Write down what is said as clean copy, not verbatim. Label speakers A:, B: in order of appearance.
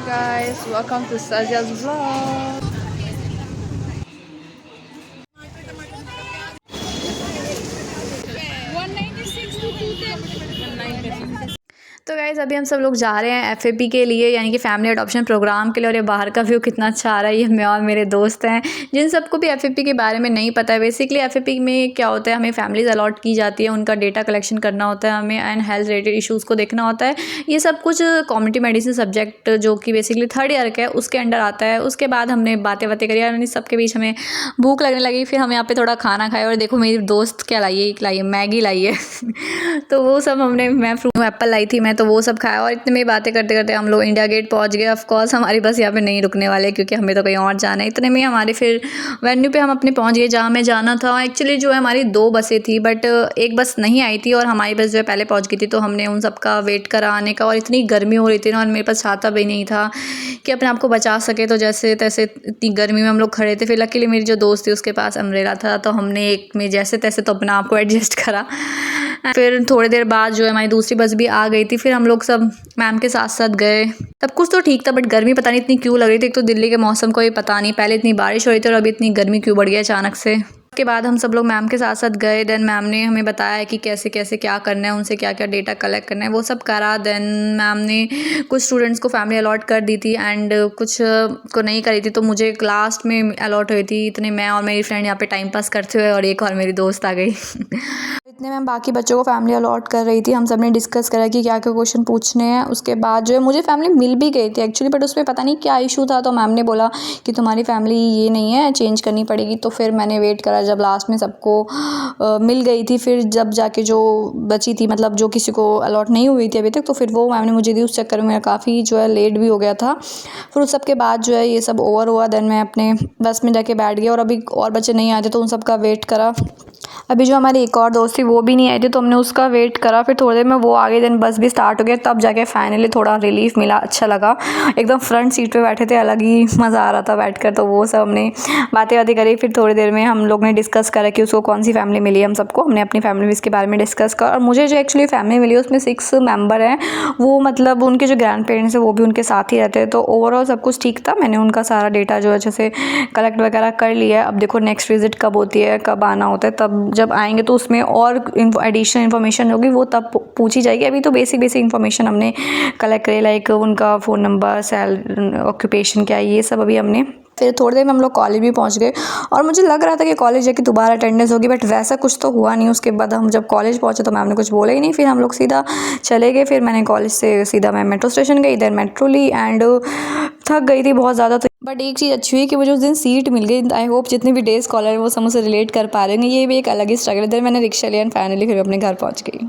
A: guys, welcome to Saja's vlog. तो guys अभी हम सब लोग जा रहे हैं एफएपी के लिए, यानी कि फैमिली अडॉप्शन प्रोग्राम के लिए। और ये बाहर का व्यू कितना अच्छा आ रहा है। ये मैं और मेरे दोस्त हैं जिन सबको भी एफएपी के बारे में नहीं पता है। बेसिकली एफएपी में क्या होता है, हमें फैमिलीज अलॉट की जाती है, उनका डेटा कलेक्शन करना होता है हमें, एंड हेल्थ रिलेटेड इशूज़ को देखना होता है। ये सब कुछ कम्युनिटी मेडिसिन सब्जेक्ट जो कि बेसिकली 3rd ईयर का है उसके अंडर आता है। उसके बाद हमने बातें करी और सबके बीच हमें भूख लगने लगी। फिर हम यहाँ पे थोड़ा खाना खाए और देखो मेरी दोस्त क्या लाई है, मैगी लाई है तो वो सब मैं फ्रूट एप्पल लाई थी मैं, तो वो सब खाया। और इतने में बातें करते करते हम लोग इंडिया गेट पहुंच गए। ऑफ कोर्स हमारी बस यहाँ पे नहीं रुकने वाले क्योंकि हमें तो कहीं और जाना है। इतने में हमारे फिर वेन्यू पे हम अपने पहुंच गए जहाँ हमें जाना था। एक्चुअली जो है हमारी 2 बसें थी, बट एक बस नहीं आई थी और हमारी बस जो है पहले पहुँच गई थी। तो हमने उन सबका वेट करा आने का। और इतनी गर्मी हो रही थी ना, और मेरे पास छाता भी नहीं था कि अपने आप को बचा सके। तो जैसे तैसे इतनी गर्मी में हम लोग खड़े थे। फिर लकीली मेरी जो दोस्त थी उसके पास अम्ब्रेला था, तो हमने एक में जैसे तैसे तो अपना आप को एडजस्ट करा। फिर थोड़ी देर बाद जो है हमारी दूसरी बस भी आ गई थी। फिर हम लोग सब मैम के साथ साथ गए। तब कुछ तो ठीक था, बट गर्मी पता नहीं इतनी क्यों लग रही थी। एक तो दिल्ली के मौसम को भी पता नहीं, पहले इतनी बारिश हो रही थी और अभी इतनी गर्मी क्यों बढ़ गई अचानक से। उसके बाद हम सब लोग मैम के साथ साथ गए। देन मैम ने हमें बताया कि कैसे कैसे क्या करना है, उनसे क्या क्या डेटा कलेक्ट करना है, वो सब करा। देन मैम ने कुछ स्टूडेंट्स को फैमिली अलॉट कर दी थी एंड कुछ को नहीं करी थी। तो मुझे लास्ट में अलॉट हुई थी। इतने मैं और मेरी फ्रेंड यहाँ पे टाइम पास करते हुए और एक और मेरी दोस्त आ गई इतने में बाकी बच्चों को फैमिली अलॉट कर रही थी। हम सब ने डिस्कस करा कि क्या क्या क्वेश्चन पूछने हैं। उसके बाद जो है मुझे फैमिली मिल भी गई थी एक्चुअली, बट उसमें पता नहीं क्या इशू था। तो मैम ने बोला कि तुम्हारी फैमिली ये नहीं है, चेंज करनी पड़ेगी। तो फिर मैंने वेट करा जब लास्ट में सबको मिल गई थी। फिर जब जाके जो बची थी, मतलब जो किसी को अलॉट नहीं हुई थी अभी तक, तो फिर वो मैम ने मुझे दी। उस चक्कर में मेरा काफ़ी जो है लेट भी हो गया था। फिर उस सब के बाद जो है ये सब ओवर हुआ। देन मैं अपने बस में जाके बैठ गया और अभी और बच्चे नहीं आए थे तो उन सब का वेट करा। अभी जो हमारी एक और दोस्त थी वो भी नहीं आई थी, तो हमने उसका वेट करा। फिर थोड़ी देर में वो आ गई। देन बस भी स्टार्ट हो गया, तब जाके फाइनली थोड़ा रिलीफ मिला, अच्छा लगा। एकदम फ्रंट सीट पे बैठे थे, अलग ही मज़ा आ रहा था बैठकर। तो वो सब हमने बातें करी। फिर थोड़ी देर में हम लोग ने डिस्कस करा कि उसको कौन सी फैमिली मिली। हम सबको हमने अपनी फैमिली के बारे में डिस्कस करा। और मुझे जो एक्चुअली फैमिली मिली उसमें 6 मेंबर हैं। वो मतलब उनके जो ग्रैंड पेरेंट्स हैं वो भी उनके साथ ही रहते हैं। तो ओवरऑल सब कुछ ठीक था। मैंने उनका सारा डेटा जो है अच्छे से कलेक्ट वगैरह कर लिया है। अब देखो नेक्स्ट विजिट कब होती है, कब आना होता है, तब जब आएंगे तो उसमें और एडिशनल इन्फॉर्मेशन होगी, वो तब पूछी जाएगी। अभी तो बेसिक इन्फॉर्मेशन हमने कलेक्ट करी, लाइक उनका फ़ोन नंबर, ऑक्यूपेशन क्या है, ये सब अभी हमने। फिर थोड़ी देर में हम लोग कॉलेज भी पहुंच गए और मुझे लग रहा था कि कॉलेज जाके दोबारा अटेंडेंस होगी, बट वैसा कुछ तो हुआ नहीं। उसके बाद हम जब कॉलेज पहुंचे तो मैम ने कुछ बोला ही नहीं। फिर हम लोग सीधा चले गए। फिर मैंने कॉलेज से सीधा मैं मेट्रो स्टेशन गई, इधर मेट्रो ली एंड थक गई थी बहुत ज़्यादा। तो बट एक चीज़ अच्छी हुई कि मुझे उस दिन सीट मिल गई। आई होप जितने भी डे स्कॉलर है वो सब मुझसे रिलेट कर पा रहे हैं। ये भी एक अलग ही स्ट्रगल है। इधर मैंने रिक्शा लिया एंड फाइनली फिर अपने घर पहुँच गई।